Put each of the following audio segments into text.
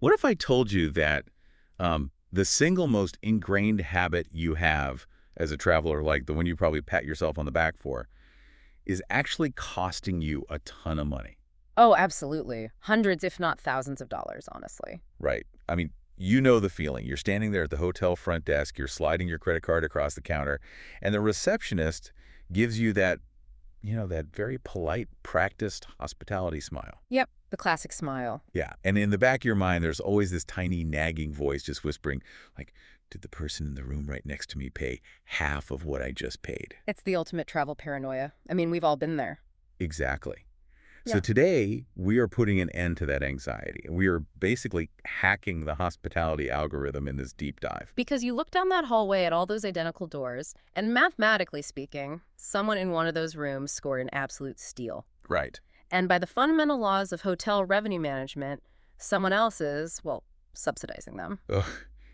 What if I told you that the single most ingrained habit you have as a traveler, like the one you probably pat yourself on the back for, is actually costing you a ton of money? Oh, absolutely. Hundreds, if not thousands of dollars, honestly. Right. I mean, you know the feeling. You're standing there at the hotel front desk, you're sliding your credit card across the counter, and the receptionist gives you that very polite, practiced hospitality smile. Yep, the classic smile. Yeah. And in the back of your mind, there's always this tiny nagging voice just whispering, like, did the person in the room right next to me pay half of what I just paid? It's the ultimate travel paranoia. I mean, we've all been there. Exactly. So Yeah. today, we are putting an end to that anxiety. We are basically hacking the hospitality algorithm in this deep dive. Because you look down that hallway at all those identical doors, and mathematically speaking, someone in one of those rooms scored an absolute steal. Right. And by the fundamental laws of hotel revenue management, someone else is, well, subsidizing them. Ugh.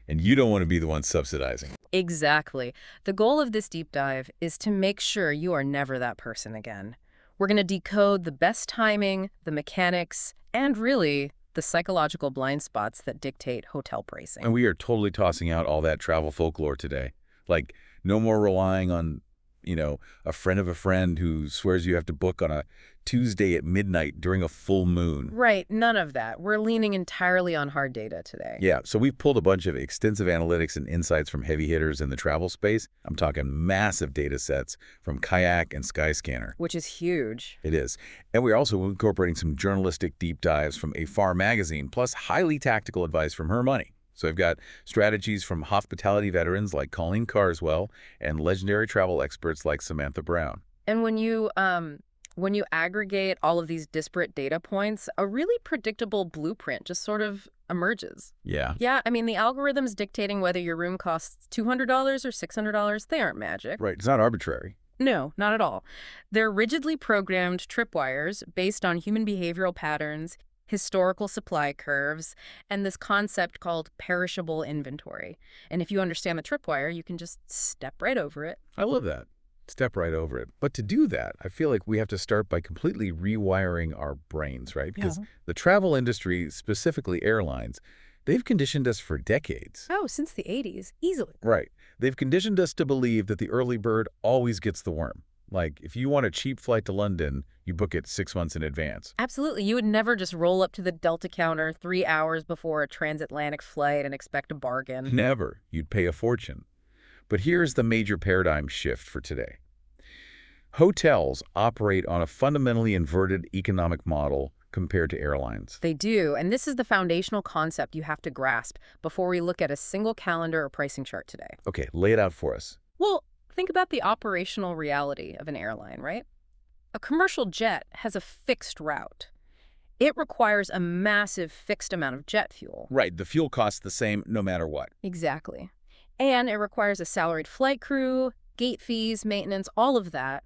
And you don't want to be the one subsidizing. Exactly. The goal of this deep dive is to make sure you are never that person again. We're going to decode the best timing, the mechanics, and really the psychological blind spots that dictate hotel pricing. And we are totally tossing out all that travel folklore today. Like, no more relying on, a friend of a friend who swears you have to book on a Tuesday at midnight during a full moon. Right, none of that. We're leaning entirely on hard data today. Yeah, so we've pulled a bunch of extensive analytics and insights from heavy hitters in the travel space. I'm talking massive data sets from Kayak and Skyscanner. Which is huge. It is. And we're also incorporating some journalistic deep dives from AFAR magazine, plus highly tactical advice from Her Money. So I've got strategies from hospitality veterans like Colleen Carswell and legendary travel experts like Samantha Brown. And when you aggregate all of these disparate data points, a really predictable blueprint just sort of emerges. Yeah. Yeah, I mean, the algorithms dictating whether your room costs $200 or $600, they aren't magic. Right. It's not arbitrary. No, not at all. They're rigidly programmed tripwires based on human behavioral patterns, historical supply curves, and this concept called perishable inventory. And if you understand the tripwire, you can just step right over it. I love that. Step right over it. But to do that, I feel like we have to start by completely rewiring our brains, right? Because the travel industry, specifically airlines, they've conditioned us for decades. Oh, since the 80s, easily. Right. They've conditioned us to believe that the early bird always gets the worm. Like, if you want a cheap flight to London, you book it 6 months in advance. Absolutely. You would never just roll up to the Delta counter 3 hours before a transatlantic flight and expect a bargain. Never. You'd pay a fortune. But here's the major paradigm shift for today. Hotels operate on a fundamentally inverted economic model compared to airlines. They do, and this is the foundational concept you have to grasp before we look at a single calendar or pricing chart today. Okay, lay it out for us. Well, think about the operational reality of an airline, right? A commercial jet has a fixed route. It requires a massive fixed amount of jet fuel. Right, the fuel costs the same no matter what. Exactly. And it requires a salaried flight crew, gate fees, maintenance, all of that,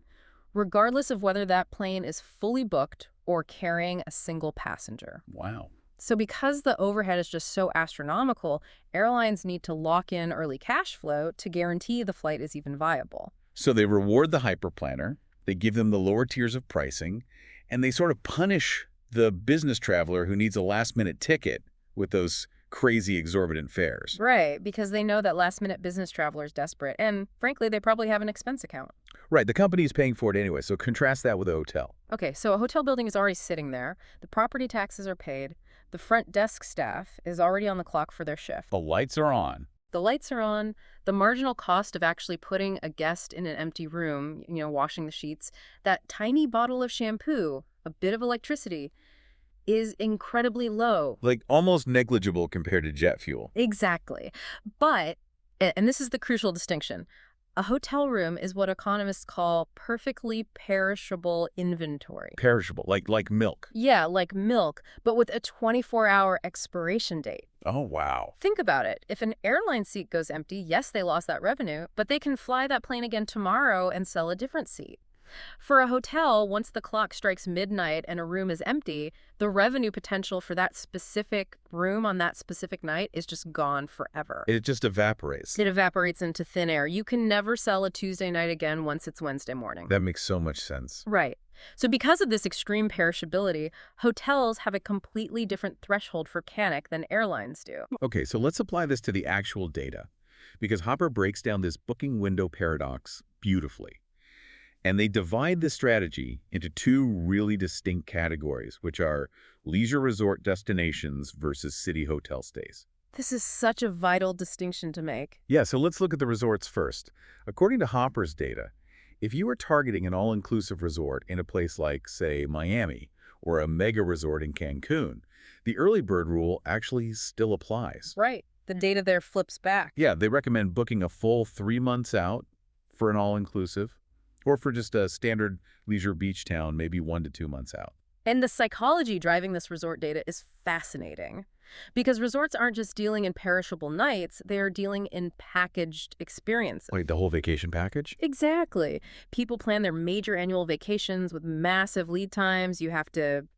regardless of whether that plane is fully booked or carrying a single passenger. Wow. So because the overhead is just so astronomical, airlines need to lock in early cash flow to guarantee the flight is even viable. So they reward the hyperplanner, they give them the lower tiers of pricing, and they sort of punish the business traveler who needs a last-minute ticket with those crazy exorbitant fares. Right, because they know that last-minute business traveler is desperate, and frankly, they probably have an expense account. Right, the company is paying for it anyway, so contrast that with a hotel. Okay, so a hotel building is already sitting there, the property taxes are paid, the front desk staff is already on the clock for their shift. The lights are on. The lights are on, the marginal cost of actually putting a guest in an empty room, washing the sheets, that tiny bottle of shampoo, a bit of electricity, is incredibly low. Like almost negligible compared to jet fuel. Exactly. But, and this is the crucial distinction, a hotel room is what economists call perfectly perishable inventory. Perishable, like milk. Yeah, like milk, but with a 24-hour expiration date. Oh, wow. Think about it. If an airline seat goes empty, yes, they lost that revenue, but they can fly that plane again tomorrow and sell a different seat. For a hotel, once the clock strikes midnight and a room is empty, the revenue potential for that specific room on that specific night is just gone forever. It just evaporates. It evaporates into thin air. You can never sell a Tuesday night again once it's Wednesday morning. That makes so much sense. Right. So because of this extreme perishability, hotels have a completely different threshold for panic than airlines do. Okay, so let's apply this to the actual data, because Hopper breaks down this booking window paradox beautifully. And they divide the strategy into two really distinct categories, which are leisure resort destinations versus city hotel stays. This is such a vital distinction to make. Yeah, so let's look at the resorts first. According to Hopper's data, if you are targeting an all-inclusive resort in a place like, say, Miami, or a mega resort in Cancun, the early bird rule actually still applies. Right. The data there flips back. Yeah, they recommend booking a full 3 months out for an all-inclusive, or for just a standard leisure beach town, maybe 1 to 2 months out. And the psychology driving this resort data is fascinating. Because resorts aren't just dealing in perishable nights, they are dealing in packaged experiences. Wait, the whole vacation package? Exactly. People plan their major annual vacations with massive lead times. You have to,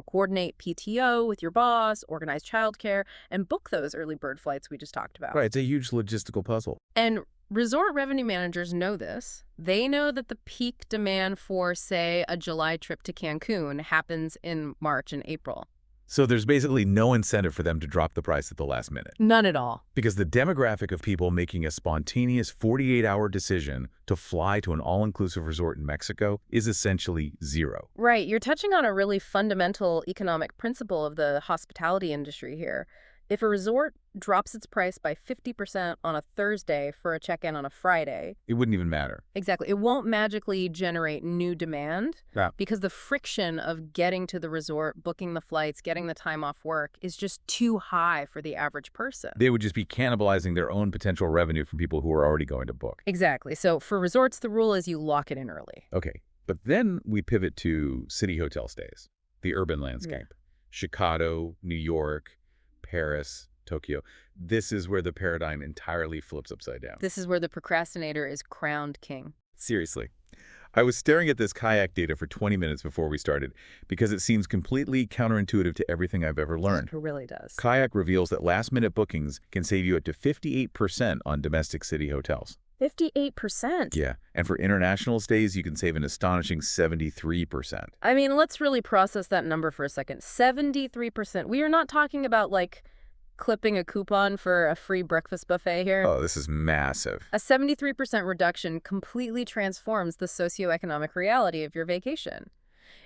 coordinate PTO with your boss, organize childcare, and book those early bird flights we just talked about. Right, it's a huge logistical puzzle. And resort revenue managers know this. They know that the peak demand for, say, a July trip to Cancun happens in March and April. So there's basically no incentive for them to drop the price at the last minute. None at all. Because the demographic of people making a spontaneous 48-hour decision to fly to an all-inclusive resort in Mexico is essentially zero. Right. You're touching on a really fundamental economic principle of the hospitality industry here. If a resort drops its price by 50% on a Thursday for a check-in on a Friday... It wouldn't even matter. Exactly. It won't magically generate new demand because the friction of getting to the resort, booking the flights, getting the time off work is just too high for the average person. They would just be cannibalizing their own potential revenue from people who are already going to book. Exactly. So for resorts, the rule is you lock it in early. Okay. But then we pivot to city hotel stays, the urban landscape. Chicago, New York, Paris, Tokyo. This is where the paradigm entirely flips upside down. This is where the procrastinator is crowned king. Seriously. I was staring at this kayak data for 20 minutes before we started because it seems completely counterintuitive to everything I've ever learned. It really does. Kayak reveals that last-minute bookings can save you up to 58% on domestic city hotels. 58%? Yeah, and for international stays, you can save an astonishing 73%. I mean, let's really process that number for a second. 73%. We are not talking about, clipping a coupon for a free breakfast buffet here. Oh, this is massive. A 73% reduction completely transforms the socioeconomic reality of your vacation.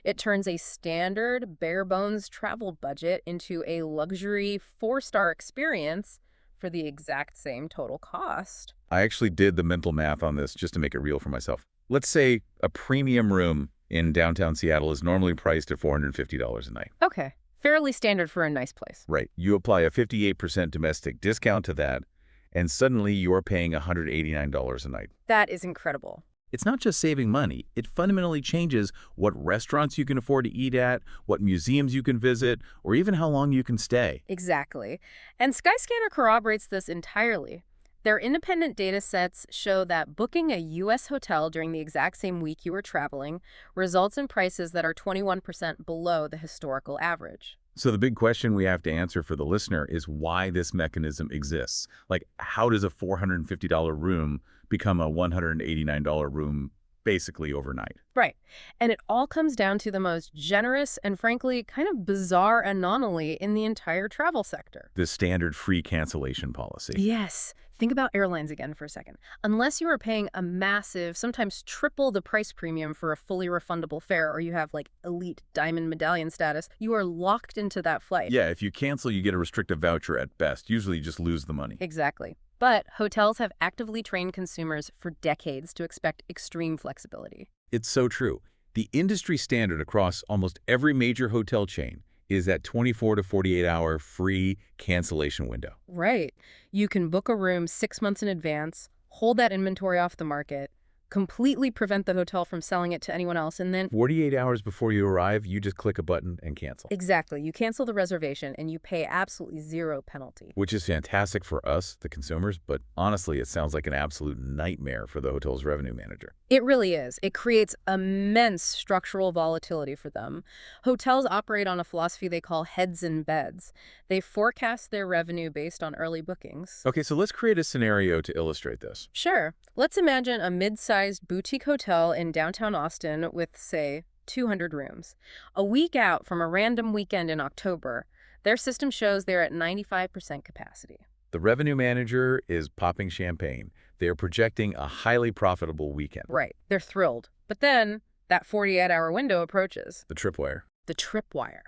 It turns a standard, bare-bones travel budget into a luxury 4-star experience for the exact same total cost. I actually did the mental math on this just to make it real for myself. Let's say a premium room in downtown Seattle is normally priced at $450 a night. Okay. Fairly standard for a nice place. Right. You apply a 58% domestic discount to that, and suddenly you're paying $189 a night. That is incredible. It's not just saving money. It fundamentally changes what restaurants you can afford to eat at, what museums you can visit, or even how long you can stay. Exactly. And Skyscanner corroborates this entirely. Their independent data sets show that booking a U.S. hotel during the exact same week you were traveling results in prices that are 21% below the historical average. So the big question we have to answer for the listener is why this mechanism exists. Like, how does a $450 room become a $189 room basically overnight? Right. And it all comes down to the most generous and frankly kind of bizarre anomaly in the entire travel sector. The standard free cancellation policy. Yes. Think about airlines again for a second. Unless you are paying a massive, sometimes triple the price premium for a fully refundable fare, or you have elite diamond medallion status, you are locked into that flight. Yeah, if you cancel, you get a restrictive voucher at best. Usually you just lose the money. Exactly. But hotels have actively trained consumers for decades to expect extreme flexibility. It's so true. The industry standard across almost every major hotel chain is that 24 to 48-hour free cancellation window. Right. You can book a room 6 months in advance, hold that inventory off the market, completely prevent the hotel from selling it to anyone else, and then 48 hours before you arrive, you just click a button and cancel. exactly, you cancel the reservation and you pay absolutely zero penalty. Which is fantastic for us, the consumers, but honestly, it sounds like an absolute nightmare for the hotel's revenue manager. It really is. It creates immense structural volatility for them. Hotels operate on a philosophy they call heads in beds. They forecast their revenue based on early bookings. Okay, so let's create a scenario to illustrate this. Sure. Let's imagine a mid-sized boutique hotel in downtown Austin with, say, 200 rooms. A week out from a random weekend in October, their system shows they're at 95% capacity. The revenue manager is popping champagne. They are projecting a highly profitable weekend. Right. They're thrilled. But then that 48-hour window approaches. The tripwire. The tripwire.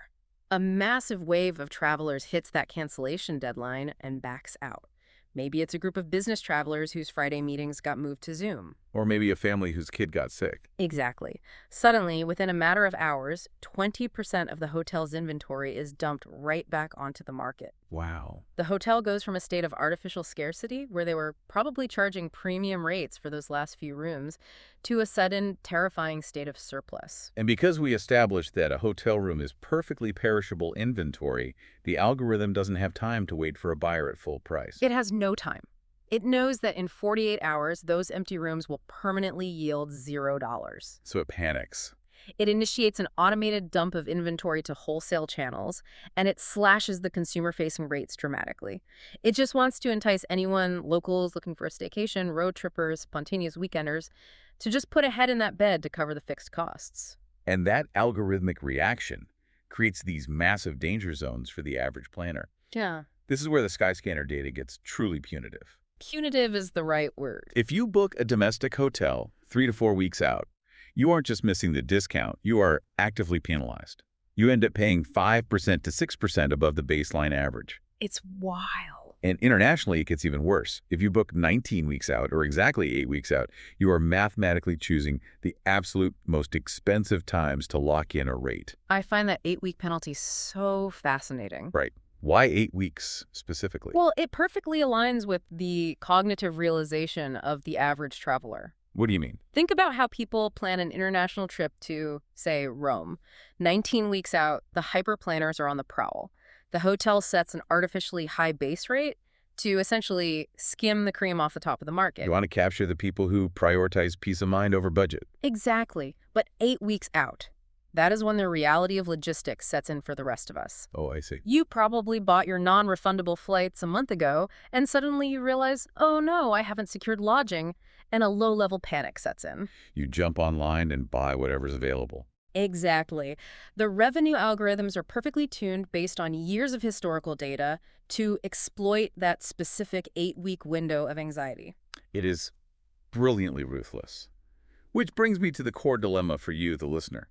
A massive wave of travelers hits that cancellation deadline and backs out. Maybe it's a group of business travelers whose Friday meetings got moved to Zoom. Or maybe a family whose kid got sick. Exactly. Suddenly, within a matter of hours, 20% of the hotel's inventory is dumped right back onto the market. Wow. The hotel goes from a state of artificial scarcity, where they were probably charging premium rates for those last few rooms, to a sudden, terrifying state of surplus. And because we established that a hotel room is perfectly perishable inventory, the algorithm doesn't have time to wait for a buyer at full price. It has no time. It knows that in 48 hours, those empty rooms will permanently yield $0. So it panics. It initiates an automated dump of inventory to wholesale channels, and it slashes the consumer-facing rates dramatically. It just wants to entice anyone, locals looking for a staycation, road trippers, spontaneous weekenders, to just put a head in that bed to cover the fixed costs. And that algorithmic reaction creates these massive danger zones for the average planner. Yeah. This is where the Skyscanner data gets truly punitive. Punitive is the right word. If you book a domestic hotel 3 to 4 weeks out, you aren't just missing the discount, you are actively penalized. You end up paying 5% to 6% above the baseline average. It's wild. And internationally, it gets even worse. If you book 19 weeks out or exactly 8 weeks out, you are mathematically choosing the absolute most expensive times to lock in a rate. I find that 8-week penalty so fascinating. Right. Why 8 weeks specifically? Well, it perfectly aligns with the cognitive realization of the average traveler. What do you mean? Think about how people plan an international trip to, say, Rome. 19 weeks out, the hyper-planners are on the prowl. The hotel sets an artificially high base rate to essentially skim the cream off the top of the market. You want to capture the people who prioritize peace of mind over budget. Exactly. But 8 weeks out, that is when the reality of logistics sets in for the rest of us. Oh, I see. You probably bought your non-refundable flights a month ago, and suddenly you realize, oh no, I haven't secured lodging, and a low-level panic sets in. You jump online and buy whatever's available. Exactly. The revenue algorithms are perfectly tuned based on years of historical data to exploit that specific 8-week window of anxiety. It is brilliantly ruthless. Which brings me to the core dilemma for you, the listener.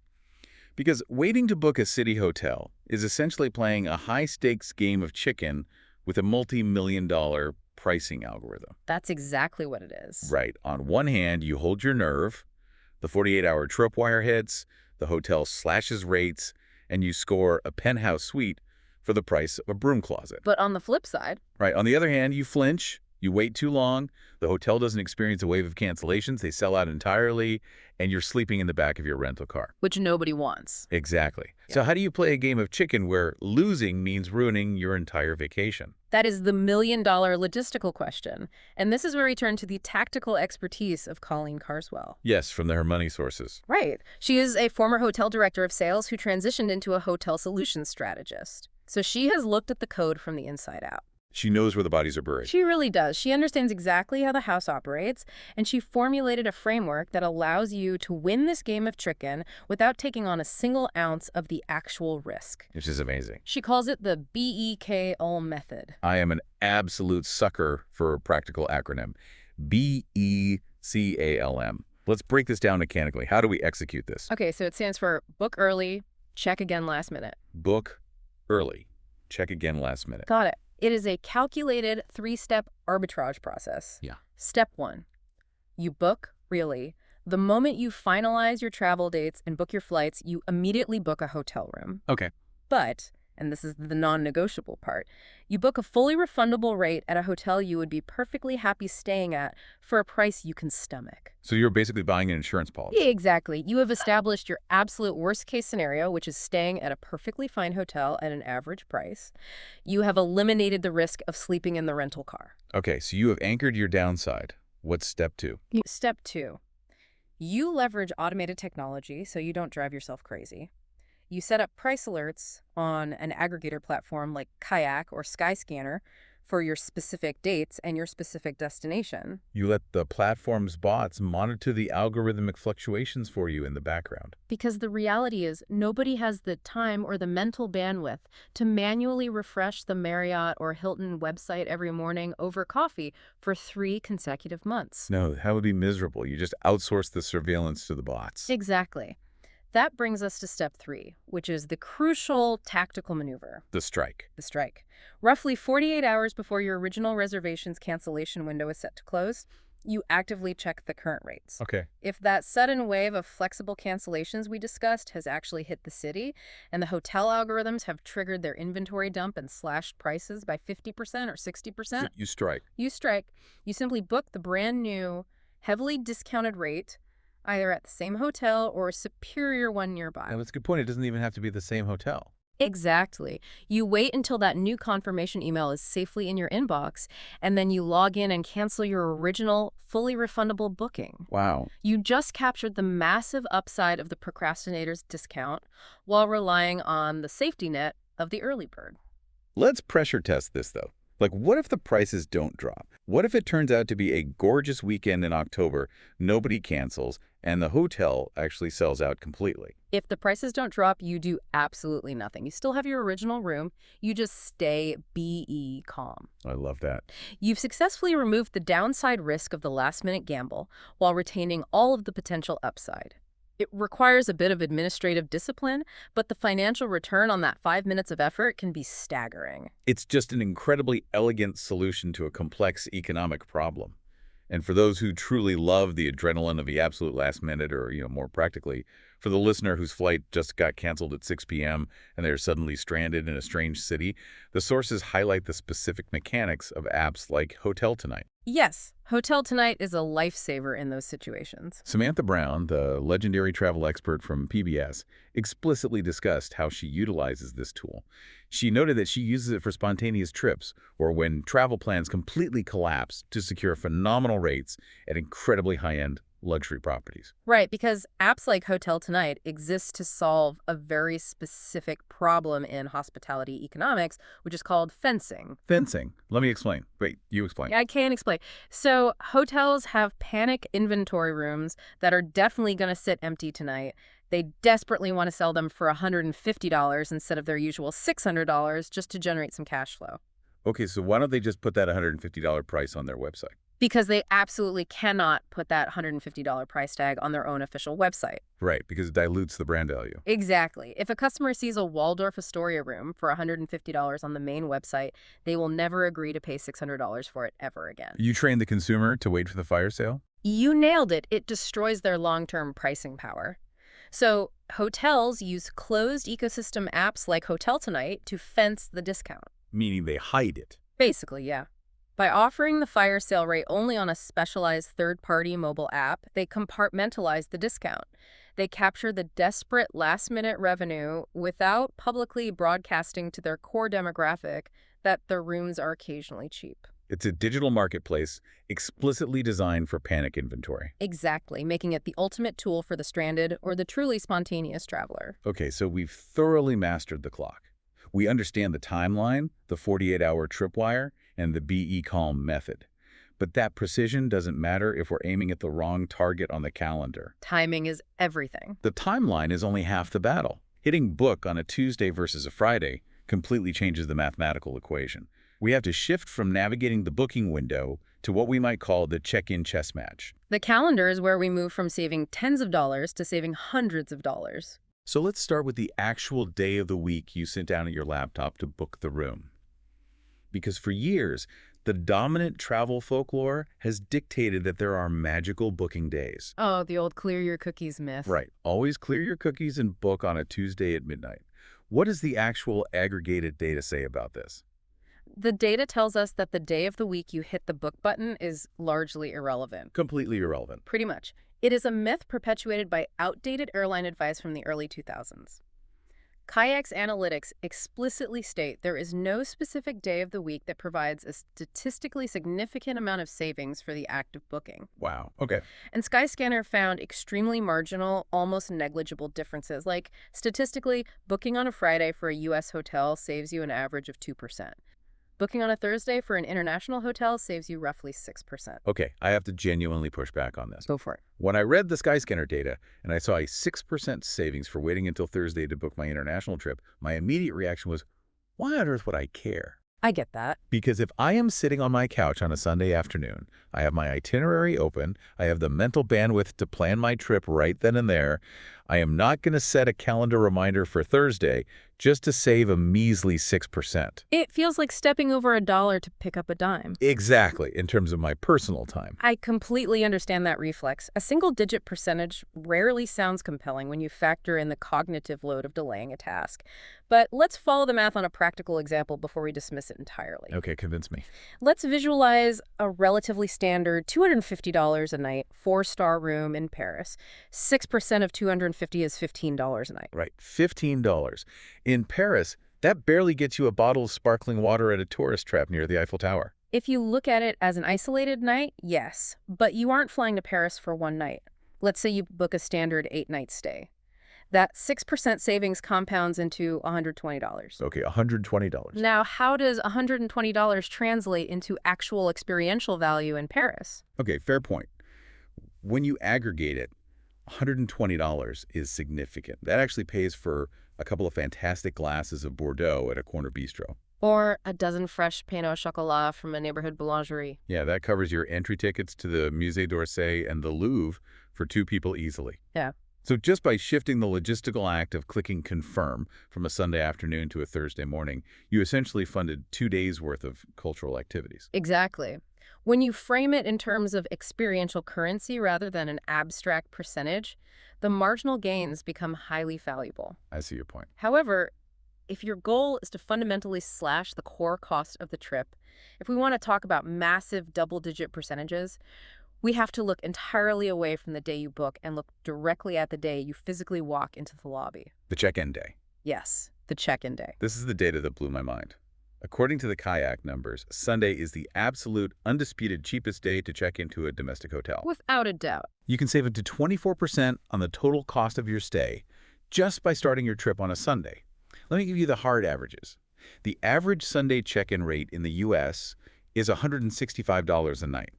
Because waiting to book a city hotel is essentially playing a high-stakes game of chicken with a multi-million-dollar pricing algorithm. That's exactly what it is. Right. On one hand, you hold your nerve, the 48-hour tripwire hits, the hotel slashes rates, and you score a penthouse suite for the price of a broom closet. But on the flip side, Right. On the other hand, you flinch, you wait too long, the hotel doesn't experience a wave of cancellations, they sell out entirely, and you're sleeping in the back of your rental car. which nobody wants. Exactly. So how do you play a game of chicken where losing means ruining your entire vacation? That is the million-dollar logistical question. And this is where we turn to the tactical expertise of Colleen Carswell. Yes, from their money sources. Right. She is a former hotel director of sales who transitioned into a hotel solutions strategist. So she has looked at the code from the inside out. She knows where the bodies are buried. She really does. She understands exactly how the house operates, and she formulated a framework that allows you to win this game of chicken without taking on a single ounce of the actual risk. Which is amazing. She calls it the BECALM method. I am an absolute sucker for a practical acronym. BECALM. Let's break this down mechanically. How do we execute this? Okay, so it stands for book early, check again last minute. Book early. Check again last minute. Got it. It is a calculated 3-step arbitrage process. Yeah. Step 1. You book, really. The moment you finalize your travel dates and book your flights, you immediately book a hotel room. Okay. But and this is the non-negotiable part. You book a fully refundable rate at a hotel you would be perfectly happy staying at for a price you can stomach. So you're basically buying an insurance policy. Yeah, exactly. You have established your absolute worst-case scenario, which is staying at a perfectly fine hotel at an average price. You have eliminated the risk of sleeping in the rental car. Okay, so you have anchored your downside. What's step 2? Step 2. You leverage automated technology so you don't drive yourself crazy. You set up price alerts on an aggregator platform like Kayak or Skyscanner for your specific dates and your specific destination. You let the platform's bots monitor the algorithmic fluctuations for you in the background. Because the reality is nobody has the time or the mental bandwidth to manually refresh the Marriott or Hilton website every morning over coffee for 3 consecutive months. No, that would be miserable. You just outsource the surveillance to the bots. Exactly. That brings us to step 3, which is the crucial tactical maneuver. The strike. The strike. Roughly 48 hours before your original reservation's cancellation window is set to close, you actively check the current rates. Okay. If that sudden wave of flexible cancellations we discussed has actually hit the city, and the hotel algorithms have triggered their inventory dump and slashed prices by 50% or 60%, So you strike. you strike. You simply book the brand new, heavily discounted rate, either at the same hotel or a superior one nearby. Now, that's a good point. It doesn't even have to be the same hotel. Exactly. You wait until that new confirmation email is safely in your inbox, and then you log in and cancel your original, fully refundable booking. Wow. You just captured the massive upside of the procrastinator's discount while relying on the safety net of the early bird. Let's pressure test this, though. Like, what if the prices don't drop? What if it turns out to be a gorgeous weekend in October, nobody cancels, and the hotel actually sells out completely? If the prices don't drop, you do absolutely nothing. You still have your original room. You just stay BE calm. I love that. You've successfully removed the downside risk of the last-minute gamble while retaining all of the potential upside. It requires a bit of administrative discipline, but the financial return on that 5 minutes of effort can be staggering. It's just an incredibly elegant solution to a complex economic problem. And for those who truly love the adrenaline of the absolute last minute, or, more practically, for the listener whose flight just got canceled at 6 p.m. and they're suddenly stranded in a strange city, the sources highlight the specific mechanics of apps like Hotel Tonight. Yes, Hotel Tonight is a lifesaver in those situations. Samantha Brown, the legendary travel expert from PBS, explicitly discussed how she utilizes this tool. She noted that she uses it for spontaneous trips or when travel plans completely collapse to secure phenomenal rates at incredibly high-end luxury properties. Right, because apps like Hotel Tonight exist to solve a very specific problem in hospitality economics, which is called fencing. Fencing. Let me explain. Wait, you explain. I can explain. So hotels have panic inventory rooms that are definitely going to sit empty tonight. They desperately want to sell them for $150 instead of their usual $600 just to generate some cash flow. Okay, so why don't they just put that $150 price on their website? Because they absolutely cannot put that $150 price tag on their own official website. Right, because it dilutes the brand value. Exactly. If a customer sees a Waldorf Astoria room for $150 on the main website, they will never agree to pay $600 for it ever again. You train the consumer to wait for the fire sale? You nailed it. It destroys their long-term pricing power. So hotels use closed ecosystem apps like Hotel Tonight to fence the discount. Meaning they hide it. Basically, yeah. By offering the fire sale rate only on a specialized third-party mobile app, they compartmentalize the discount. They capture the desperate last-minute revenue without publicly broadcasting to their core demographic that their rooms are occasionally cheap. It's a digital marketplace explicitly designed for panic inventory. Exactly, making it the ultimate tool for the stranded or the truly spontaneous traveler. Okay, so we've thoroughly mastered the clock. We understand the timeline, the 48-hour tripwire, and the BE Calm method. But that precision doesn't matter if we're aiming at the wrong target on the calendar. Timing is everything. The timeline is only half the battle. Hitting book on a Tuesday versus a Friday completely changes the mathematical equation. We have to shift from navigating the booking window to what we might call the check-in chess match. The calendar is where we move from saving tens of dollars to saving hundreds of dollars. So let's start with the actual day of the week you sit down at your laptop to book the room. Because for years, the dominant travel folklore has dictated that there are magical booking days. Oh, the old clear your cookies myth. Right. Always clear your cookies and book on a Tuesday at midnight. What does the actual aggregated data say about this? The data tells us that the day of the week you hit the book button is largely irrelevant. Completely irrelevant. Pretty much. It is a myth perpetuated by outdated airline advice from the early 2000s. Kayak's analytics explicitly state there is no specific day of the week that provides a statistically significant amount of savings for the act of booking. Wow. Okay. And Skyscanner found extremely marginal, almost negligible differences, like statistically, booking on a Friday for a U.S. hotel saves you an average of 2%. Booking on a Thursday for an international hotel saves you roughly 6%. Okay, I have to genuinely push back on this. Go for it. When I read the Skyscanner data and I saw a 6% savings for waiting until Thursday to book my international trip, my immediate reaction was, why on earth would I care? I get that. Because if I am sitting on my couch on a Sunday afternoon, I have my itinerary open, I have the mental bandwidth to plan my trip right then and there, I am not going to set a calendar reminder for Thursday just to save a measly 6%. It feels like stepping over $1 to pick up a dime. Exactly, in terms of my personal time. I completely understand that reflex. A single-digit percentage rarely sounds compelling when you factor in the cognitive load of delaying a task. But let's follow the math on a practical example before we dismiss it entirely. Okay, convince me. Let's visualize a relatively standard $250 a night, 4-star room in Paris. 6% of $250 is $15 a night. Right, $15. In Paris, that barely gets you a bottle of sparkling water at a tourist trap near the Eiffel Tower. If you look at it as an isolated night, yes. But you aren't flying to Paris for one night. Let's say you book a standard 8-night stay. That 6% savings compounds into $120. Okay, $120. Now, how does $120 translate into actual experiential value in Paris? Okay, fair point. When you aggregate it, $120 is significant. That actually pays for a couple of fantastic glasses of Bordeaux at a corner bistro. Or a dozen fresh pain au chocolat from a neighborhood boulangerie. Yeah, that covers your entry tickets to the Musée d'Orsay and the Louvre for 2 people easily. Yeah. So just by shifting the logistical act of clicking confirm from a Sunday afternoon to a Thursday morning, you essentially funded 2 days' worth of cultural activities. Exactly. When you frame it in terms of experiential currency rather than an abstract percentage, the marginal gains become highly valuable. I see your point. However, if your goal is to fundamentally slash the core cost of the trip, if we want to talk about massive double-digit percentages, we have to look entirely away from the day you book and look directly at the day you physically walk into the lobby. The check-in day. Yes, the check-in day. This is the data that blew my mind. According to the Kayak numbers, Sunday is the absolute, undisputed cheapest day to check into a domestic hotel. Without a doubt. You can save up to 24% on the total cost of your stay just by starting your trip on a Sunday. Let me give you the hard averages. The average Sunday check-in rate in the U.S. is $165 a night.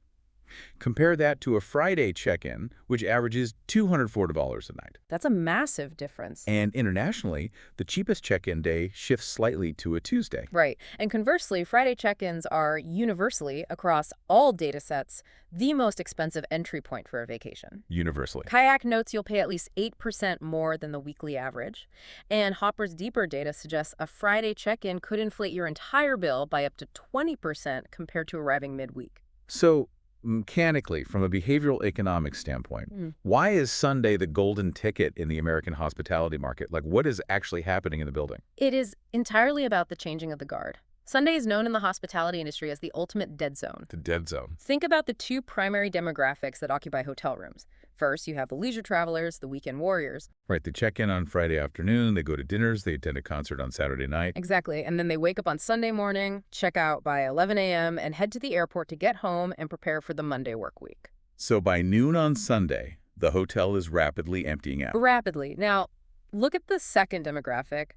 Compare that to a Friday check-in, which averages $240 a night. That's a massive difference. And internationally, the cheapest check-in day shifts slightly to a Tuesday. Right. And conversely, Friday check-ins are universally, across all data sets, the most expensive entry point for a vacation. Universally. Kayak notes you'll pay at least 8% more than the weekly average. And Hopper's deeper data suggests a Friday check-in could inflate your entire bill by up to 20% compared to arriving midweek. So, mechanically, from a behavioral economics standpoint, why is Sunday the golden ticket in the American hospitality market? Like, what is actually happening in the building? It is entirely about the changing of the guard. Sunday is known in the hospitality industry as the ultimate dead zone. The dead zone. Think about the 2 primary demographics that occupy hotel rooms. First, you have the leisure travelers, the weekend warriors. Right, they check in on Friday afternoon, they go to dinners, they attend a concert on Saturday night. Exactly, and then they wake up on Sunday morning, check out by 11 a.m., and head to the airport to get home and prepare for the Monday work week. So by noon on Sunday, the hotel is rapidly emptying out. Rapidly. Now, look at the second demographic,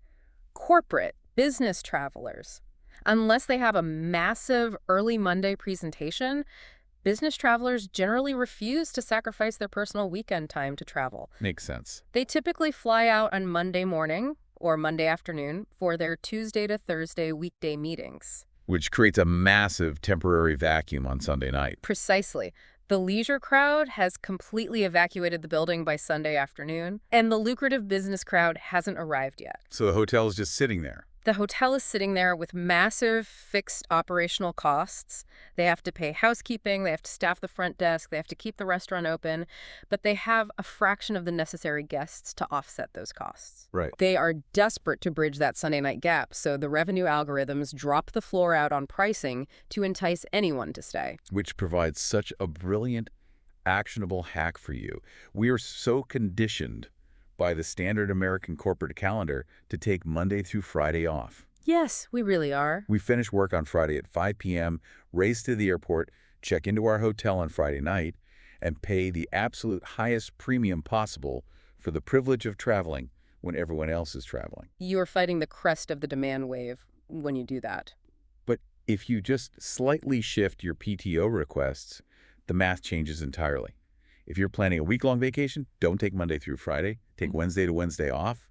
corporate business travelers. Unless they have a massive early Monday presentation, business travelers generally refuse to sacrifice their personal weekend time to travel. Makes sense. They typically fly out on Monday morning or Monday afternoon for their Tuesday to Thursday weekday meetings. Which creates a massive temporary vacuum on Sunday night. Precisely. The leisure crowd has completely evacuated the building by Sunday afternoon, and the lucrative business crowd hasn't arrived yet. So the hotel is just sitting there. The hotel is sitting there with massive fixed operational costs. They have to pay housekeeping, they have to staff the front desk, they have to keep the restaurant open, but they have a fraction of the necessary guests to offset those costs. Right. They are desperate to bridge that Sunday night gap, so the revenue algorithms drop the floor out on pricing to entice anyone to stay. Which provides such a brilliant, actionable hack for you. We are so conditioned by the standard American corporate calendar to take Monday through Friday off. Yes, we really are. We finish work on Friday at 5 p.m., race to the airport, check into our hotel on Friday night, and pay the absolute highest premium possible for the privilege of traveling when everyone else is traveling. You are fighting the crest of the demand wave when you do that. But if you just slightly shift your PTO requests, the math changes entirely. If you're planning a week-long vacation, don't take Monday through Friday. Take Wednesday to Wednesday off,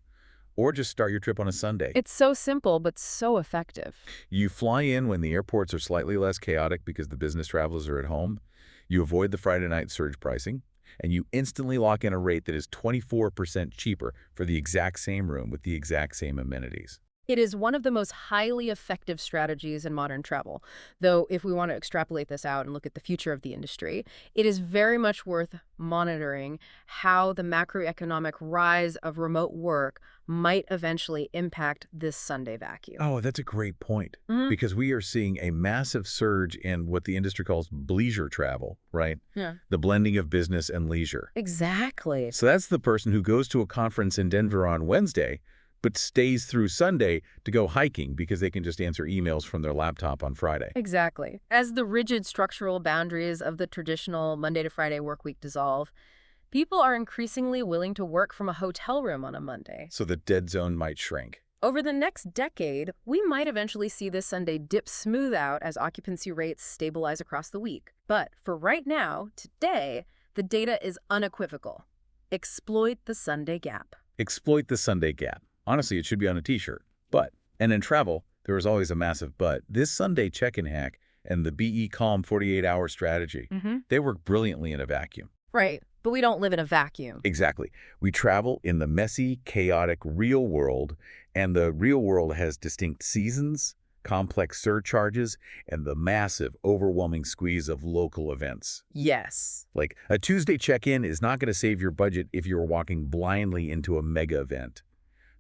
or just start your trip on a Sunday. It's so simple, but so effective. You fly in when the airports are slightly less chaotic because the business travelers are at home. You avoid the Friday night surge pricing, and you instantly lock in a rate that is 24% cheaper for the exact same room with the exact same amenities. It is one of the most highly effective strategies in modern travel, though if we want to extrapolate this out and look at the future of the industry, it is very much worth monitoring how the macroeconomic rise of remote work might eventually impact this Sunday vacuum. Oh, that's a great point, because we are seeing a massive surge in what the industry calls bleisure travel, right? Yeah. The blending of business and leisure. Exactly. So that's the person who goes to a conference in Denver on Wednesday, but stays through Sunday to go hiking because they can just answer emails from their laptop on Friday. Exactly. As the rigid structural boundaries of the traditional Monday to Friday work week dissolve, people are increasingly willing to work from a hotel room on a Monday. So the dead zone might shrink. Over the next decade, we might eventually see this Sunday dip smooth out as occupancy rates stabilize across the week. But for right now, today, the data is unequivocal. Exploit the Sunday gap. Exploit the Sunday gap. Honestly, it should be on a t-shirt. But, and in travel, there is always a massive but. This Sunday check-in hack and the BE Calm 48-hour strategy, they work brilliantly in a vacuum. Right, but we don't live in a vacuum. Exactly. We travel in the messy, chaotic real world, and the real world has distinct seasons, complex surcharges, and the massive, overwhelming squeeze of local events. Yes. Like, a Tuesday check-in is not going to save your budget if you're walking blindly into a mega event.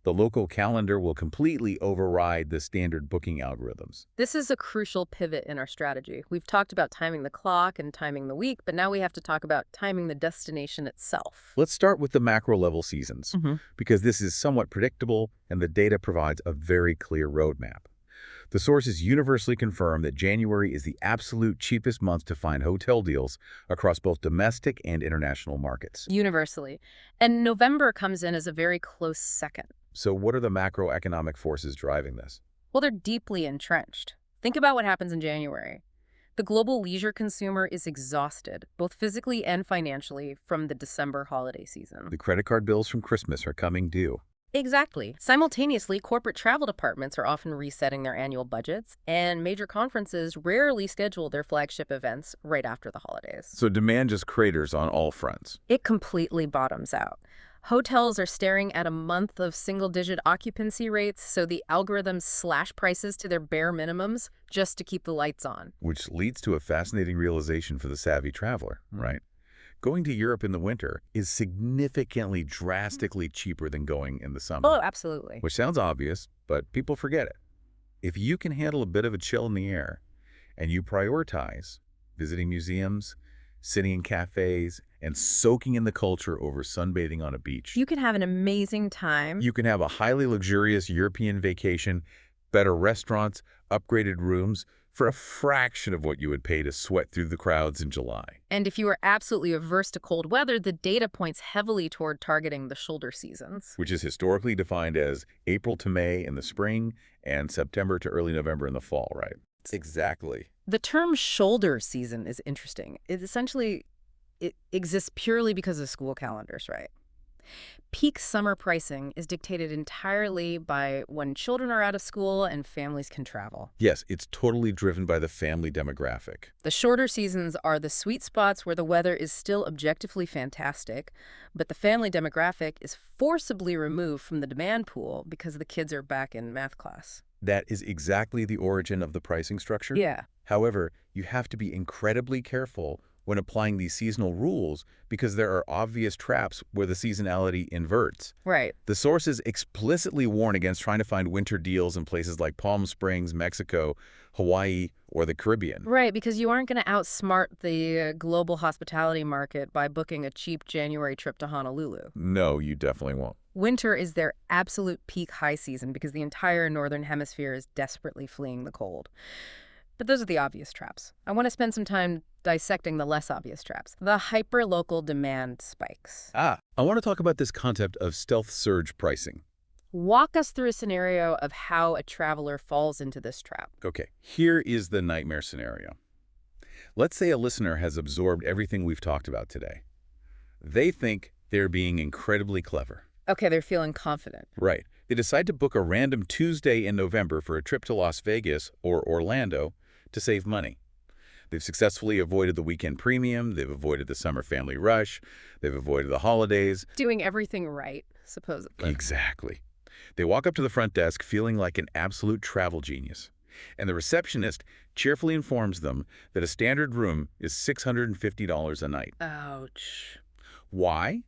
The local calendar will completely override the standard booking algorithms. This is a crucial pivot in our strategy. We've talked about timing the clock and timing the week, but now we have to talk about timing the destination itself. Let's start with the macro-level seasons, because this is somewhat predictable and the data provides a very clear roadmap. The sources universally confirm that January is the absolute cheapest month to find hotel deals across both domestic and international markets. Universally. And November comes in as a very close second. So what are the macroeconomic forces driving this? Well, they're deeply entrenched. Think about what happens in January. The global leisure consumer is exhausted, both physically and financially, from the December holiday season. The credit card bills from Christmas are coming due. Exactly. Simultaneously, corporate travel departments are often resetting their annual budgets, and major conferences rarely schedule their flagship events right after the holidays. So demand just craters on all fronts. It completely bottoms out. Hotels are staring at a month of single-digit occupancy rates, so the algorithms slash prices to their bare minimums just to keep the lights on. Which leads to a fascinating realization for the savvy traveler, right? Going to Europe in the winter is significantly, drastically cheaper than going in the summer. Oh, absolutely. Which sounds obvious, but people forget it. If you can handle a bit of a chill in the air, and you prioritize visiting museums, sitting in cafes, and soaking in the culture over sunbathing on a beach, You can have an amazing time. you can have a highly luxurious European vacation, better restaurants, upgraded rooms, for a fraction of what you would pay to sweat through the crowds in July. And if you are absolutely averse to cold weather, the data points heavily toward targeting the shoulder seasons. Which is historically defined as April to May in the spring and September to early November in the fall, right? Exactly. The term shoulder season is interesting. It exists purely because of school calendars, right? Peak summer pricing is dictated entirely by when children are out of school and families can travel. Yes, it's totally driven by the family demographic. The shorter seasons are the sweet spots where the weather is still objectively fantastic, but the family demographic is forcibly removed from the demand pool because the kids are back in math class. That is exactly the origin of the pricing structure. Yeah. However, you have to be incredibly careful when applying these seasonal rules because there are obvious traps where the seasonality inverts. Right. The sources explicitly warn against trying to find winter deals in places like Palm Springs, Mexico, Hawaii, or the Caribbean. Right, because you aren't going to outsmart the global hospitality market by booking a cheap January trip to Honolulu. No, you definitely won't. Winter is their absolute peak high season because the entire northern hemisphere is desperately fleeing the cold. But those are the obvious traps. I want to spend some time dissecting the less obvious traps, the hyper-local demand spikes. I want to talk about this concept of stealth surge pricing. Walk us through a scenario of how a traveler falls into this trap. Okay, here is the nightmare scenario. Let's say a listener has absorbed everything we've talked about today. They think they're being incredibly clever. Okay, they're feeling confident. Right. They decide to book a random Tuesday in November for a trip to Las Vegas or Orlando to save money. They've successfully avoided the weekend premium, they've avoided the summer family rush, they've avoided the holidays. Doing everything right, supposedly. Exactly. They walk up to the front desk feeling like an absolute travel genius. And the receptionist cheerfully informs them that a standard room is $650 a night. Ouch. Why?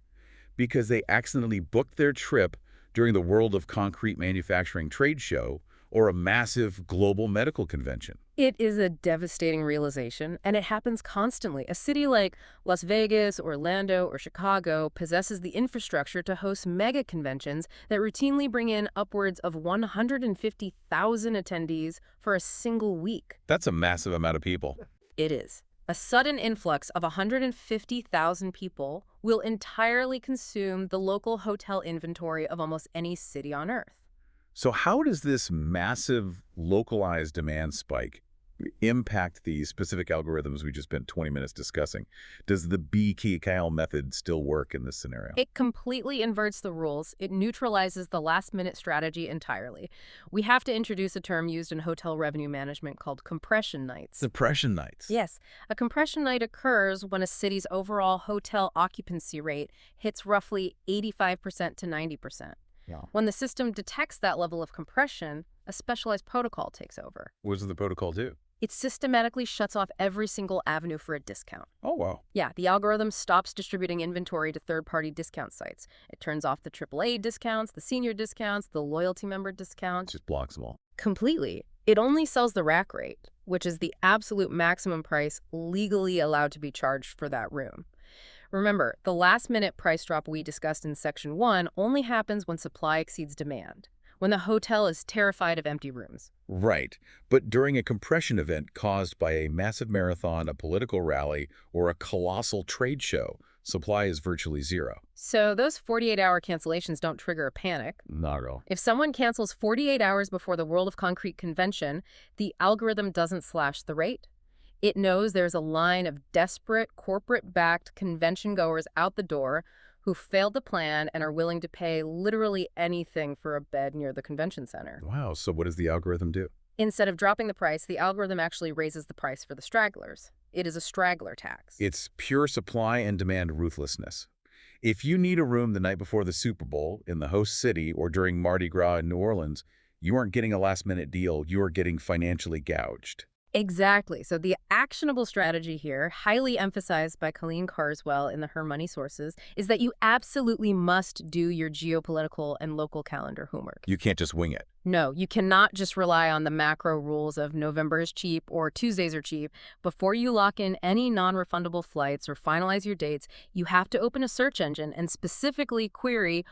Because they accidentally booked their trip during the World of Concrete Manufacturing trade show or a massive global medical convention. It is a devastating realization, and it happens constantly. A city like Las Vegas, Orlando, or Chicago possesses the infrastructure to host mega conventions that routinely bring in upwards of 150,000 attendees for a single week. That's a massive amount of people. It is. A sudden influx of 150,000 people will entirely consume the local hotel inventory of almost any city on Earth. So how does this massive localized demand spike impact the specific algorithms we just spent 20 minutes discussing? Does the BKKL method still work in this scenario? It completely inverts the rules. It neutralizes the last-minute strategy entirely. We have to introduce a term used in hotel revenue management called compression nights. Suppression nights. Yes, a compression night occurs when a city's overall hotel occupancy rate hits roughly 85% to 90%. Yeah. When the system detects that level of compression, a specialized protocol takes over. What does the protocol do? It systematically shuts off every single avenue for a discount. Oh, wow. Yeah, the algorithm stops distributing inventory to third-party discount sites. It turns off the AAA discounts, the senior discounts, the loyalty member discounts. Just blocks them all. Completely. It only sells the rack rate, which is the absolute maximum price legally allowed to be charged for that room. Remember, the last-minute price drop we discussed in Section 1 only happens when supply exceeds demand, when the hotel is terrified of empty rooms. Right. But during a compression event caused by a massive marathon, a political rally, or a colossal trade show, supply is virtually zero. So those 48-hour cancellations don't trigger a panic. Not at all. If someone cancels 48 hours before the World of Concrete convention, the algorithm doesn't slash the rate. It knows there's a line of desperate, corporate-backed convention-goers out the door who failed the plan and are willing to pay literally anything for a bed near the convention center. Wow, so what does the algorithm do? Instead of dropping the price, the algorithm actually raises the price for the stragglers. It is a straggler tax. It's pure supply and demand ruthlessness. If you need a room the night before the Super Bowl in the host city or during Mardi Gras in New Orleans, you aren't getting a last-minute deal, you are getting financially gouged. Exactly. So the actionable strategy here, highly emphasized by Colleen Carswell in Her Money Sources, is that you absolutely must do your geopolitical and local calendar homework. You can't just wing it. No, you cannot just rely on the macro rules of November is cheap or Tuesdays are cheap. Before you lock in any non-refundable flights or finalize your dates, you have to open a search engine and specifically query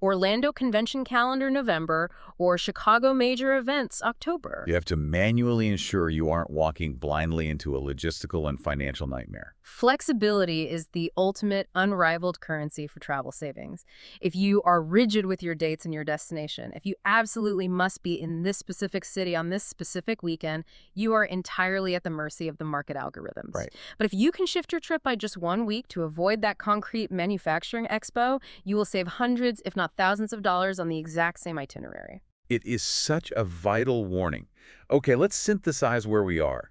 Orlando Convention Calendar November or Chicago Major Events October. You have to manually ensure you aren't walking blindly into a logistical and financial nightmare. Flexibility is the ultimate unrivaled currency for travel savings. If you are rigid with your dates and your destination, if you absolutely must be in this specific city on this specific weekend, you are entirely at the mercy of the market algorithms. Right. But if you can shift your trip by just 1 week to avoid that concrete manufacturing expo, you will save hundreds, if not thousands of dollars on the exact same itinerary. It is such a vital warning. Okay, let's synthesize where we are.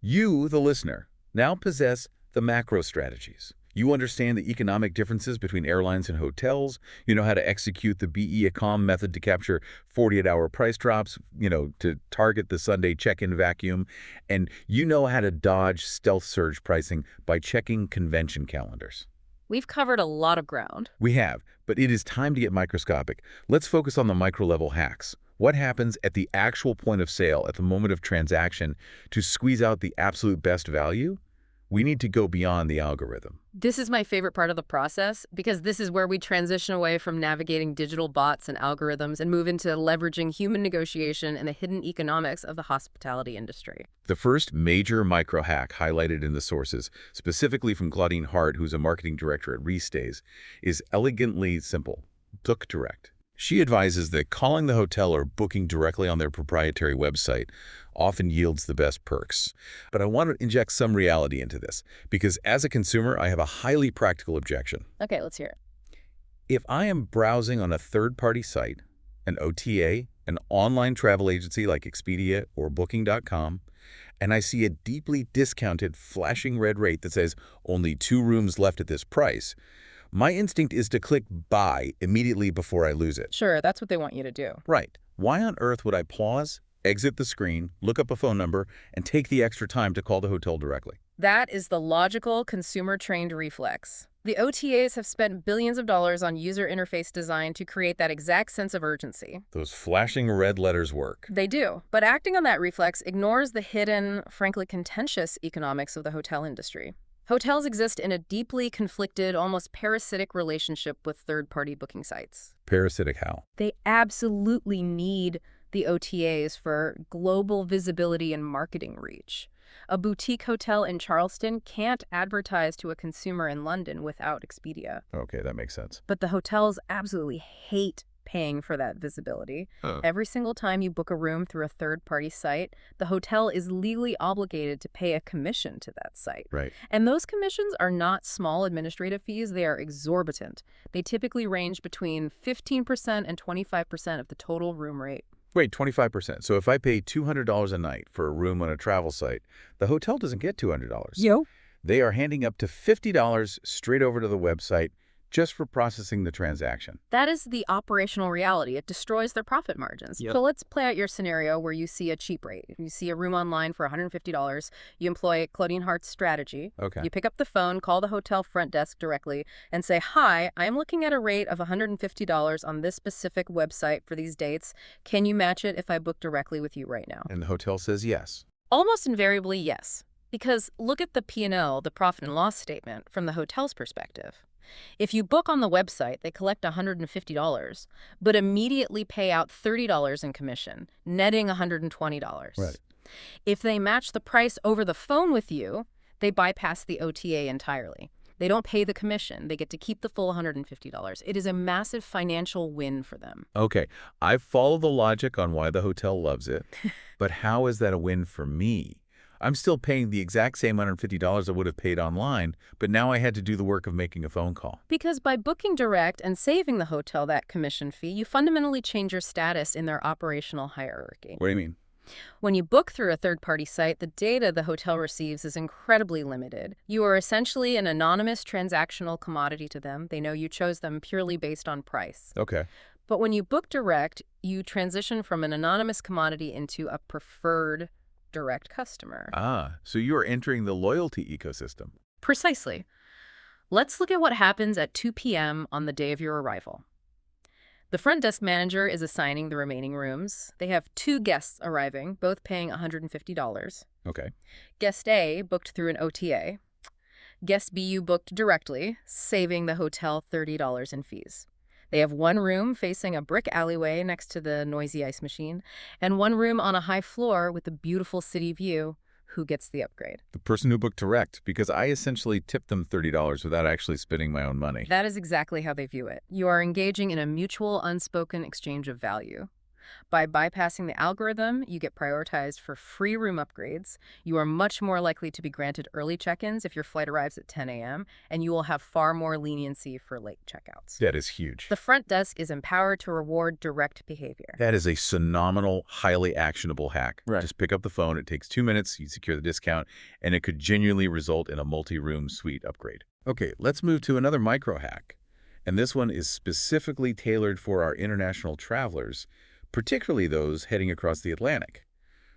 You, the listener, now possess the macro strategies. You understand the economic differences between airlines and hotels. You know how to execute the BE-ACOM method to capture 48-hour price drops, to target the Sunday check-in vacuum. And you know how to dodge stealth surge pricing by checking convention calendars. We've covered a lot of ground. We have, but it is time to get microscopic. Let's focus on the micro-level hacks. What happens at the actual point of sale, at the moment of transaction, to squeeze out the absolute best value? We need to go beyond the algorithm. This is my favorite part of the process because this is where we transition away from navigating digital bots and algorithms and move into leveraging human negotiation and the hidden economics of the hospitality industry. The first major micro hack highlighted in the sources, specifically from Claudine Hart, who's a marketing director at Restays, is elegantly simple: book direct. She advises that calling the hotel or booking directly on their proprietary website often yields the best perks. But I want to inject some reality into this, because as a consumer, I have a highly practical objection. Okay, let's hear it. If I am browsing on a third-party site, an OTA, an online travel agency like Expedia or Booking.com, and I see a deeply discounted flashing red rate that says only 2 rooms left at this price, my instinct is to click buy immediately before I lose it. Sure, that's what they want you to do. Right. Why on earth would I pause, exit the screen, look up a phone number, and take the extra time to call the hotel directly? That is the logical, consumer-trained reflex. The OTAs have spent billions of dollars on user interface design to create that exact sense of urgency. Those flashing red letters work. They do, but acting on that reflex ignores the hidden, frankly contentious economics of the hotel industry. Hotels exist in a deeply conflicted, almost parasitic relationship with third-party booking sites. Parasitic how? They absolutely need the OTAs for global visibility and marketing reach. A boutique hotel in Charleston can't advertise to a consumer in London without Expedia. Okay, that makes sense. But the hotels absolutely hate paying for that visibility. Every single time you book a room through a third-party site, the hotel is legally obligated to pay a commission to that site. Right. And those commissions are not small administrative fees. They are exorbitant. They typically range between 15% and 25% of the total room rate. Wait, 25%. So if I pay $200 a night for a room on a travel site, the hotel doesn't get $200. Yo. They are handing up to $50 straight over to the website just for processing the transaction. That is the operational reality. It destroys their profit margins. Yep. So let's play out your scenario where you see a cheap rate. You see a room online for $150. You employ Claudine Hart's strategy. Okay. You pick up the phone, call the hotel front desk directly, and say, "Hi, I'm looking at a rate of $150 on this specific website for these dates. Can you match it if I book directly with you right now?" And the hotel says yes. Almost invariably, yes. Because look at the P&L, the profit and loss statement, from the hotel's perspective. If you book on the website, they collect $150, but immediately pay out $30 in commission, netting $120. Right. If they match the price over the phone with you, they bypass the OTA entirely. They don't pay the commission. They get to keep the full $150. It is a massive financial win for them. Okay, I've followed the logic on why the hotel loves it, but how is that a win for me? I'm still paying the exact same $150 I would have paid online, but now I had to do the work of making a phone call. Because by booking direct and saving the hotel that commission fee, you fundamentally change your status in their operational hierarchy. What do you mean? When you book through a third-party site, the data the hotel receives is incredibly limited. You are essentially an anonymous transactional commodity to them. They know you chose them purely based on price. Okay. But when you book direct, you transition from an anonymous commodity into a preferred direct customer. So you are entering the loyalty ecosystem. Precisely. Let's look at what happens at 2 p.m. on the day of your arrival. The front desk manager is assigning the remaining rooms. They have 2 guests arriving, both paying $150. Okay. Guest A booked through an OTA. Guest B you booked directly, saving the hotel $30 in fees. They have 1 room facing a brick alleyway next to the noisy ice machine, and 1 room on a high floor with a beautiful city view. Who gets the upgrade? The person who booked direct, because I essentially tipped them $30 without actually spending my own money. That is exactly how they view it. You are engaging in a mutual, unspoken exchange of value. By bypassing the algorithm, you get prioritized for free room upgrades. You are much more likely to be granted early check-ins if your flight arrives at 10 a.m., and you will have far more leniency for late checkouts. That is huge. The front desk is empowered to reward direct behavior. That is a phenomenal, highly actionable hack. Right. Just pick up the phone. It takes 2 minutes. You secure the discount, and it could genuinely result in a multi-room suite upgrade. Okay, let's move to another micro hack. And this one is specifically tailored for our international travelers, particularly those heading across the Atlantic.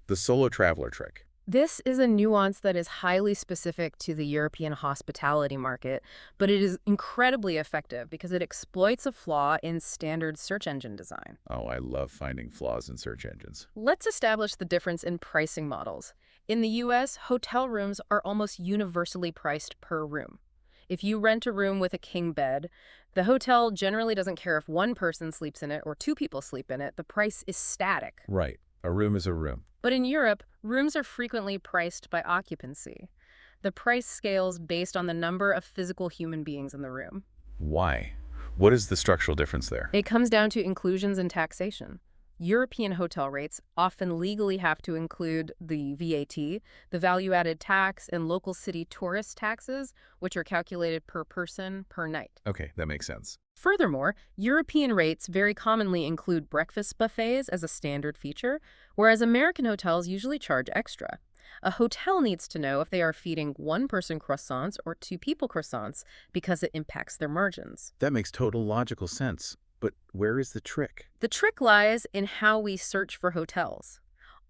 The solo traveler trick. This is a nuance that is highly specific to the European hospitality market, but it is incredibly effective because it exploits a flaw in standard search engine design. Oh, I love finding flaws in search engines. Let's establish the difference in pricing models. In the US, hotel rooms are almost universally priced per room. If you rent a room with a king bed, the hotel generally doesn't care if one person sleeps in it or two people sleep in it. The price is static. Right. A room is a room. But in Europe, rooms are frequently priced by occupancy. The price scales based on the number of physical human beings in the room. Why? What is the structural difference there? It comes down to inclusions and taxation. European hotel rates often legally have to include the VAT, the value-added tax, and local city tourist taxes, which are calculated per person per night. Okay, that makes sense. Furthermore, European rates very commonly include breakfast buffets as a standard feature, whereas American hotels usually charge extra. A hotel needs to know if they are feeding one-person croissants or two-people croissants because it impacts their margins. That makes total logical sense. But where is the trick? The trick lies in how we search for hotels.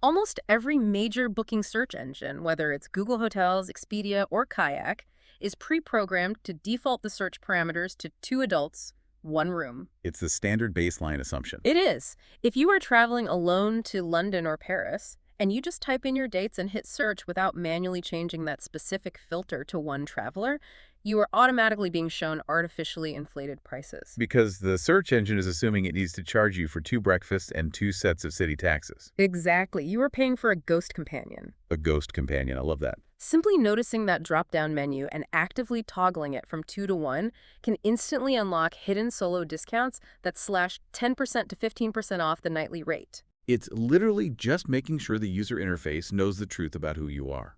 Almost every major booking search engine, whether it's Google Hotels, Expedia, or Kayak, is pre-programmed to default the search parameters to 2 adults, 1 room. It's the standard baseline assumption. It is. If you are traveling alone to London or Paris, and you just type in your dates and hit search without manually changing that specific filter to one traveler, you are automatically being shown artificially inflated prices. Because the search engine is assuming it needs to charge you for 2 breakfasts and 2 sets of city taxes. Exactly. You are paying for a ghost companion. A ghost companion, I love that. Simply noticing that drop-down menu and actively toggling it from 2 to 1 can instantly unlock hidden solo discounts that slash 10% to 15% off the nightly rate. It's literally just making sure the user interface knows the truth about who you are.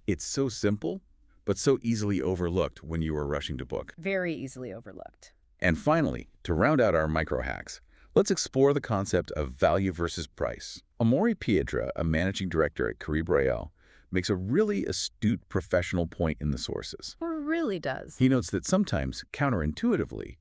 It's so simple, but so easily overlooked when you are rushing to book. Very easily overlooked. And finally, to round out our micro hacks, let's explore the concept of value versus price. Amaury Piedra, a managing director at Caribe Royale, makes a really astute professional point in the sources. It really does. He notes that sometimes, counterintuitively,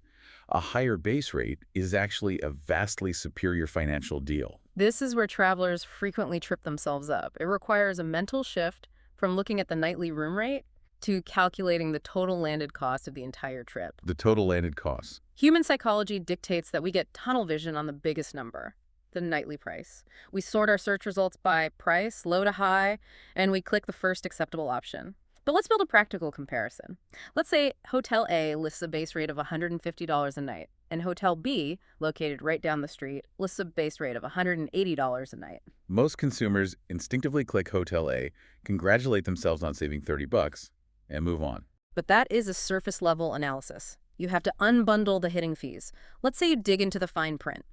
a higher base rate is actually a vastly superior financial deal. This is where travelers frequently trip themselves up. It requires a mental shift from looking at the nightly room rate to calculating the total landed cost of the entire trip. The total landed costs. Human psychology dictates that we get tunnel vision on the biggest number, the nightly price. We sort our search results by price, low to high, and we click the first acceptable option. But let's build a practical comparison. Let's say Hotel A lists a base rate of $150 a night, and Hotel B, located right down the street, lists a base rate of $180 a night. Most consumers instinctively click Hotel A, congratulate themselves on saving $30, and move on. But that is a surface-level analysis. You have to unbundle the hidden fees. Let's say you dig into the fine print.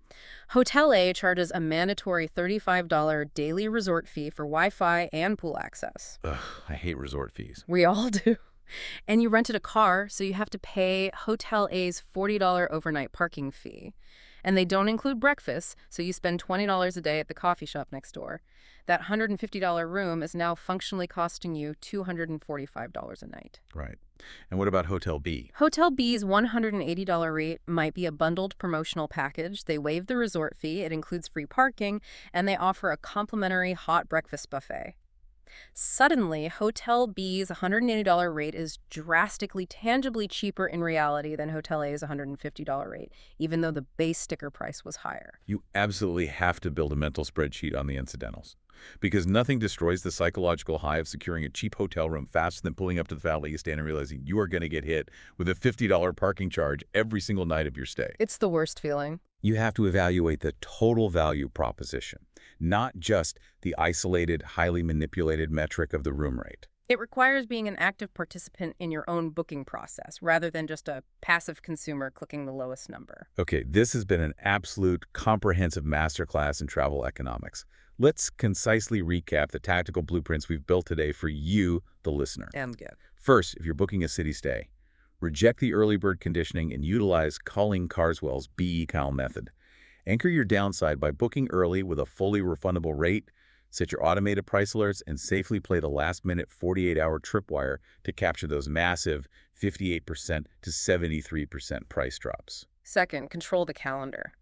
Hotel A charges a mandatory $35 daily resort fee for Wi-Fi and pool access. Ugh, I hate resort fees. We all do. And you rented a car, so you have to pay Hotel A's $40 overnight parking fee. And they don't include breakfast, so you spend $20 a day at the coffee shop next door. That $150 room is now functionally costing you $245 a night. Right. And what about Hotel B? Hotel B's $180 rate might be a bundled promotional package. They waive the resort fee, it includes free parking, and they offer a complimentary hot breakfast buffet. Suddenly, Hotel B's $180 rate is drastically, tangibly cheaper in reality than Hotel A's $150 rate, even though the base sticker price was higher. You absolutely have to build a mental spreadsheet on the incidentals. Because nothing destroys the psychological high of securing a cheap hotel room faster than pulling up to the valet stand and realizing you are going to get hit with a $50 parking charge every single night of your stay. It's the worst feeling. You have to evaluate the total value proposition, not just the isolated, highly manipulated metric of the room rate. It requires being an active participant in your own booking process, rather than just a passive consumer clicking the lowest number. Okay, this has been an absolute comprehensive masterclass in travel economics. Let's concisely recap the tactical blueprints we've built today for you, the listener. And good. First, if you're booking a city stay, reject the early bird conditioning and utilize Colleen Carswell's BE-CAL method. Anchor your downside by booking early with a fully refundable rate, Set your automated price alerts and safely play the last-minute 48-hour tripwire to capture those massive 58% to 73% price drops. Second, control the calendar.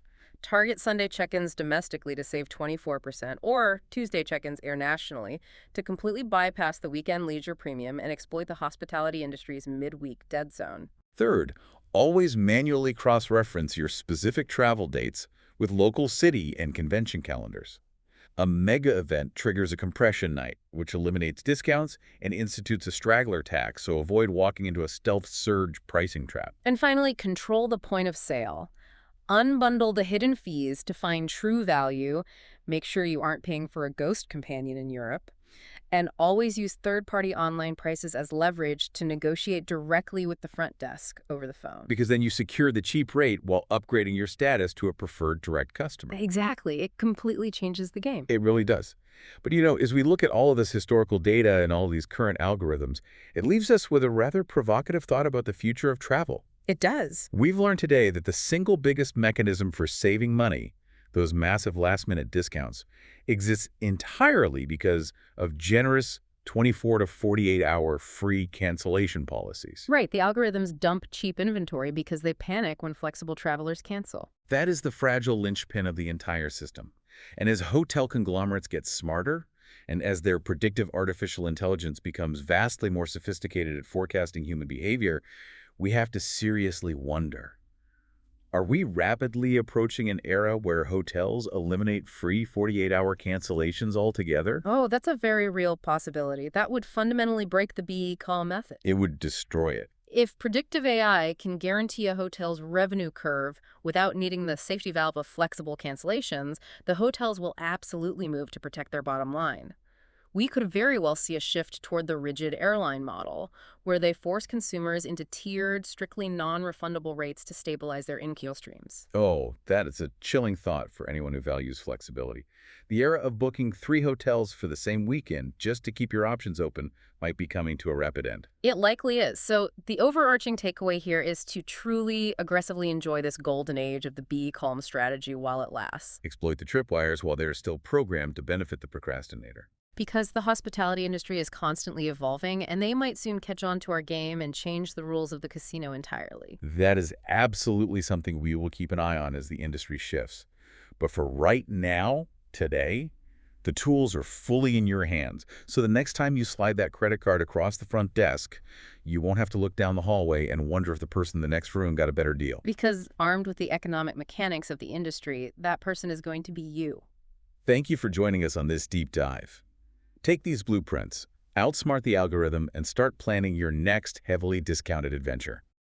Target Sunday check-ins domestically to save 24%, or Tuesday check-ins internationally to completely bypass the weekend leisure premium and exploit the hospitality industry's midweek dead zone. Third, always manually cross-reference your specific travel dates with local city and convention calendars. A mega event triggers a compression night, which eliminates discounts and institutes a straggler tax, so avoid walking into a stealth surge pricing trap. And finally, control the point of sale. Unbundle the hidden fees to find true value, make sure you aren't paying for a ghost companion in Europe, and always use third-party online prices as leverage to negotiate directly with the front desk over the phone. Because then you secure the cheap rate while upgrading your status to a preferred direct customer. Exactly. It completely changes the game. It really does. But as we look at all of this historical data and all these current algorithms, it leaves us with a rather provocative thought about the future of travel. It does. We've learned today that the single biggest mechanism for saving money, those massive last-minute discounts, exists entirely because of generous 24 to 48-hour free cancellation policies. Right. The algorithms dump cheap inventory because they panic when flexible travelers cancel. That is the fragile linchpin of the entire system. And as hotel conglomerates get smarter, and as their predictive artificial intelligence becomes vastly more sophisticated at forecasting human behavior, we have to seriously wonder, are we rapidly approaching an era where hotels eliminate free 48-hour cancellations altogether? Oh, that's a very real possibility. That would fundamentally break the BE call method. It would destroy it. If predictive AI can guarantee a hotel's revenue curve without needing the safety valve of flexible cancellations, the hotels will absolutely move to protect their bottom line. We could very well see a shift toward the rigid airline model, where they force consumers into tiered, strictly non-refundable rates to stabilize their in-keel streams. Oh, that is a chilling thought for anyone who values flexibility. The era of booking 3 hotels for the same weekend just to keep your options open might be coming to a rapid end. It likely is. So the overarching takeaway here is to truly aggressively enjoy this golden age of the be calm strategy while it lasts. Exploit the tripwires while they're still programmed to benefit the procrastinator. Because the hospitality industry is constantly evolving, and they might soon catch on to our game and change the rules of the casino entirely. That is absolutely something we will keep an eye on as the industry shifts. But for right now, today, the tools are fully in your hands. So the next time you slide that credit card across the front desk, you won't have to look down the hallway and wonder if the person in the next room got a better deal. Because armed with the economic mechanics of the industry, that person is going to be you. Thank you for joining us on this deep dive. Take these blueprints, outsmart the algorithm, and start planning your next heavily discounted adventure.